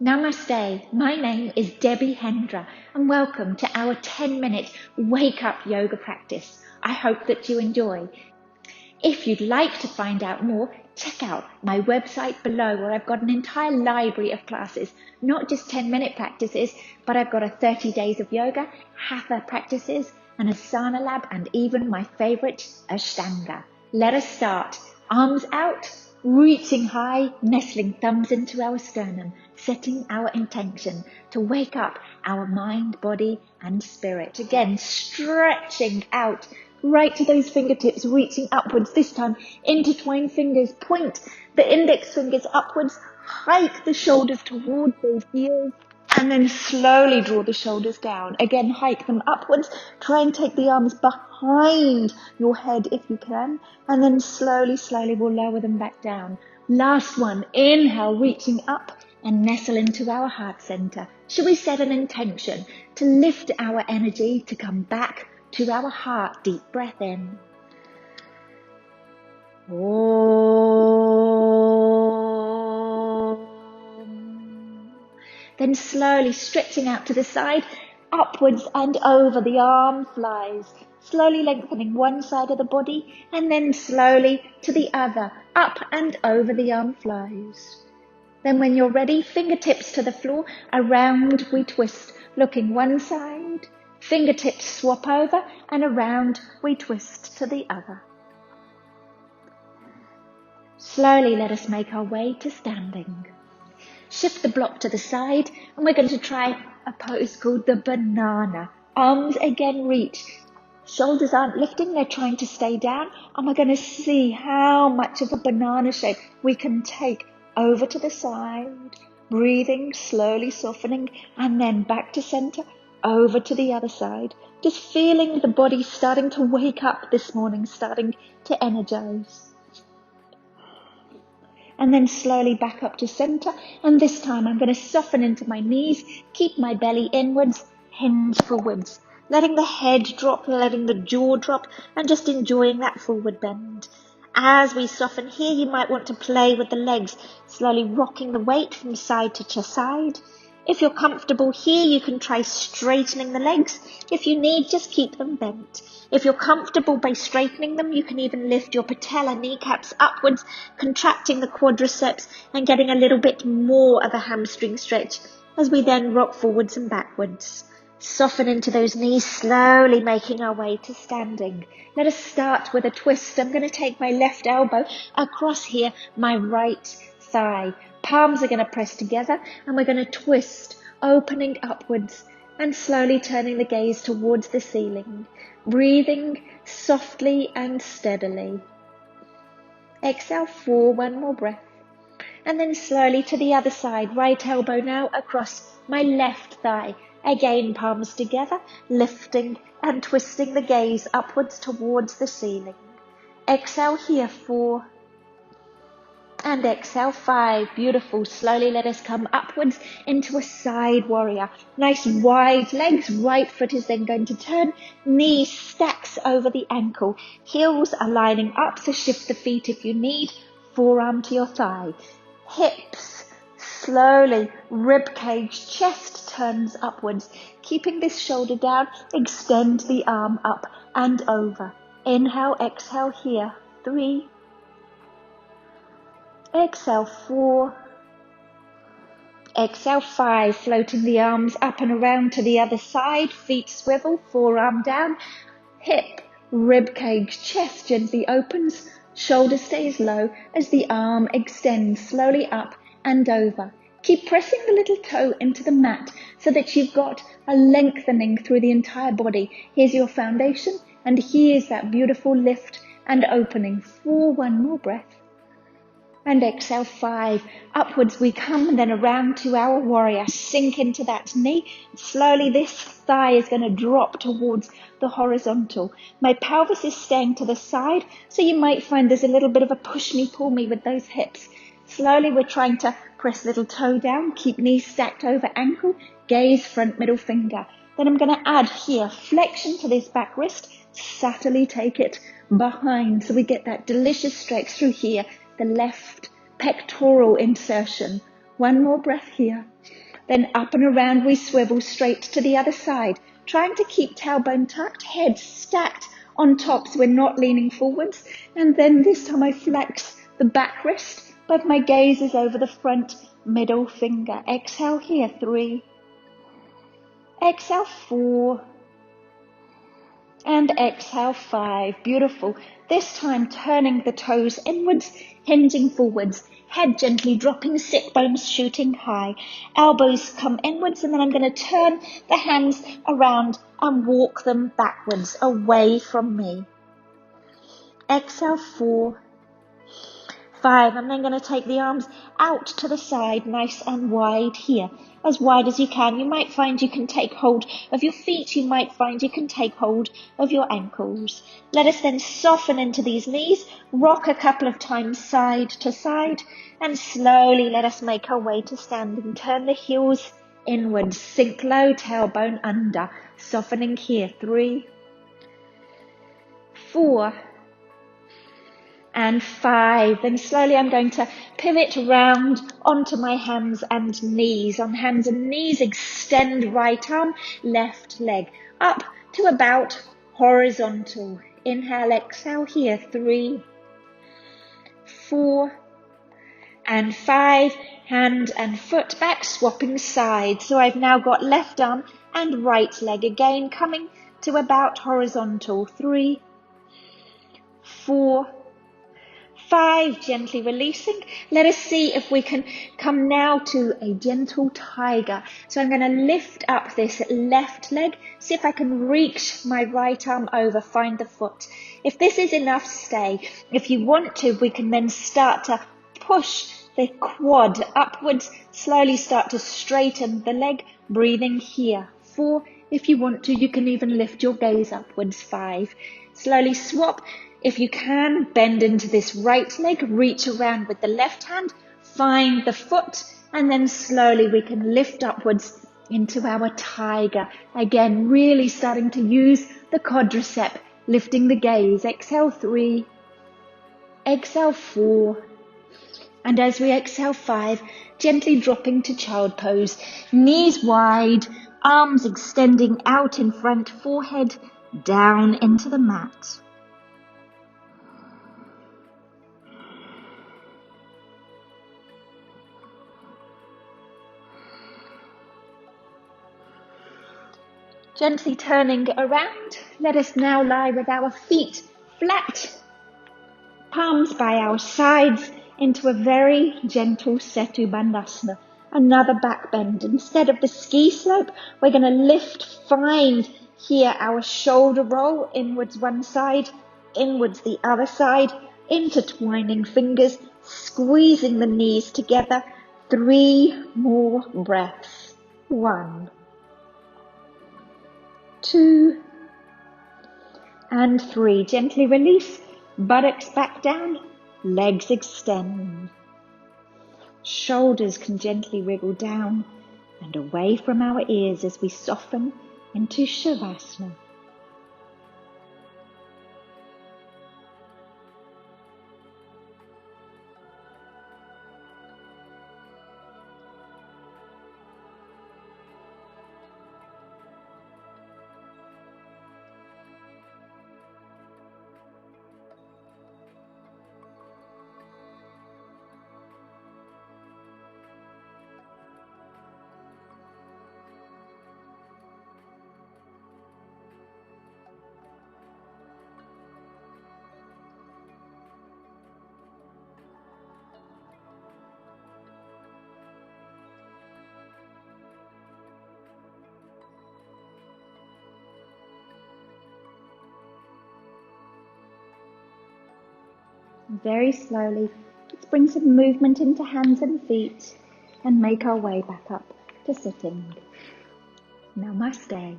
Namaste, my name is Debi Hendra and welcome to our 10-minute wake up yoga practice. I hope that you enjoy. If you'd like to find out more, check out my website below where I've got an entire library of classes, not just 10-minute practices, but I've got a 30 days of yoga, hatha practices, an asana lab, and even my favorite, Ashtanga. Let us start. Arms out, reaching high, nestling thumbs into our sternum, setting our intention to wake up our mind, body, and spirit. Again, stretching out right to those fingertips, reaching upwards. This time, intertwine fingers, point the index fingers upwards, hike the shoulders towards those ears, and then slowly draw the shoulders down. Again, hike them upwards. Try and take the arms behind your head if you can. And then slowly we'll lower them back down. Last one. Inhale, reaching up and nestle into our heart center. Should we set an intention to lift our energy to come back to our heart? Deep breath in. Then slowly stretching out to the side, upwards and over, the arm flies. Slowly lengthening one side of the body and then slowly to the other, up and over, the arm flies. Then when you're ready, fingertips to the floor, around we twist, looking one side, fingertips swap over and around we twist to the other. Slowly let us make our way to standing. Shift the block to the side and we're going to try a pose called the banana. Arms again reach. Shoulders aren't lifting, they're trying to stay down. And we're going to see how much of a banana shape we can take over to the side. Breathing, slowly softening, and then back to center, over to the other side. Just feeling the body starting to wake up this morning, starting to energize. And then slowly back up to center. And this time I'm going to soften into my knees, keep my belly inwards, hinge forwards. Letting the head drop, letting the jaw drop, and just enjoying that forward bend. As we soften here, you might want to play with the legs, slowly rocking the weight from side to side. If you're comfortable here, you can try straightening the legs. If you need, just keep them bent. If you're comfortable by straightening them, you can even lift your patella kneecaps upwards, contracting the quadriceps and getting a little bit more of a hamstring stretch as we then rock forwards and backwards. Soften into those knees, slowly making our way to standing. Let us start with a twist. I'm going to take my left elbow across here, my right thigh. Palms are going to press together and we're going to twist, opening upwards and slowly turning the gaze towards the ceiling. Breathing softly and steadily. Exhale, 4, one more breath. And then slowly to the other side, right elbow now across my left thigh. Again, palms together, lifting and twisting the gaze upwards towards the ceiling. Exhale here, 4. And exhale, 5. Beautiful. Slowly let us come upwards into a side warrior. Nice wide legs. Right foot is then going to turn. Knee stacks over the ankle. Heels are lining up, so shift the feet if you need. Forearm to your thigh. Hips slowly, rib cage, chest turns upwards. Keeping this shoulder down, extend the arm up and over. Inhale, exhale here. 3. Exhale, 4. Exhale, 5. Floating the arms up and around to the other side. Feet swivel, forearm down. Hip, rib cage, chest gently opens. Shoulder stays low as the arm extends slowly up and over. Keep pressing the little toe into the mat so that you've got a lengthening through the entire body. Here's your foundation and here's that beautiful lift and opening. 4, one more breath. And exhale, 5. Upwards we come and then around to our warrior. Sink into that knee. Slowly this thigh is going to drop towards the horizontal. My pelvis is staying to the side, so you might find there's a little bit of a push me, pull me with those hips. Slowly we're trying to press little toe down, keep knees stacked over ankle, gaze front middle finger. Then I'm going to add here flexion to this back wrist, subtly take it behind so we get that delicious stretch through here. The left pectoral insertion One more breath here. Then up and around we swivel straight to the other side, trying to keep tailbone tucked, head stacked on top so we're not leaning forwards. And then this time I flex the backrest, but my gaze is over the front middle finger. Exhale here, 3. Exhale, 4. And exhale, 5. Beautiful. This time turning the toes inwards, hinging forwards, head gently dropping, sit bones shooting high, elbows come inwards, and then I'm going to turn the hands around and walk them backwards away from me. Exhale, 4. 5. I'm then going to take the arms out to the side, nice and wide here, as wide as you can. You might find you can take hold of your feet. You might find you can take hold of your ankles. Let us then soften into these knees, rock a couple of times side to side, and slowly let us make our way to standing. Turn the heels inwards, sink low, tailbone under, softening here. 3, 4, and 5. Then slowly I'm going to pivot round onto my hands and knees. On hands and knees, extend right arm, left leg up to about horizontal. Inhale, exhale here. 3, 4, and 5. Hand and foot back, swapping sides. So I've now got left arm and right leg again coming to about horizontal. 3, 4, 5, gently releasing. Let us see if we can come now to a gentle tiger. So I'm going to lift up this left leg, see if I can reach my right arm over, find the foot. If this is enough, stay. If you want to, we can then start to push the quad upwards, slowly start to straighten the leg, breathing here. 4, if you want to, you can even lift your gaze upwards. 5, slowly swap. If you can, bend into this right leg, reach around with the left hand, find the foot, and then slowly we can lift upwards into our tiger. Again, really starting to use the quadricep, lifting the gaze. Exhale, 3, exhale, 4, and as we exhale, 5, gently dropping to child pose, knees wide, arms extending out in front, forehead down into the mat. Gently turning around, let us now lie with our feet flat, palms by our sides into a very gentle Setu Bandhasana. Another back bend. Instead of the ski slope, we're going to lift, find here our shoulder roll, inwards one side, inwards the other side, intertwining fingers, squeezing the knees together. 3 more breaths. 1, 2, and 3. Gently release, buttocks back down, legs extend. Shoulders can gently wriggle down and away from our ears as we soften into Shavasana. Very slowly, let's bring some movement into hands and feet and make our way back up to sitting. Namaste.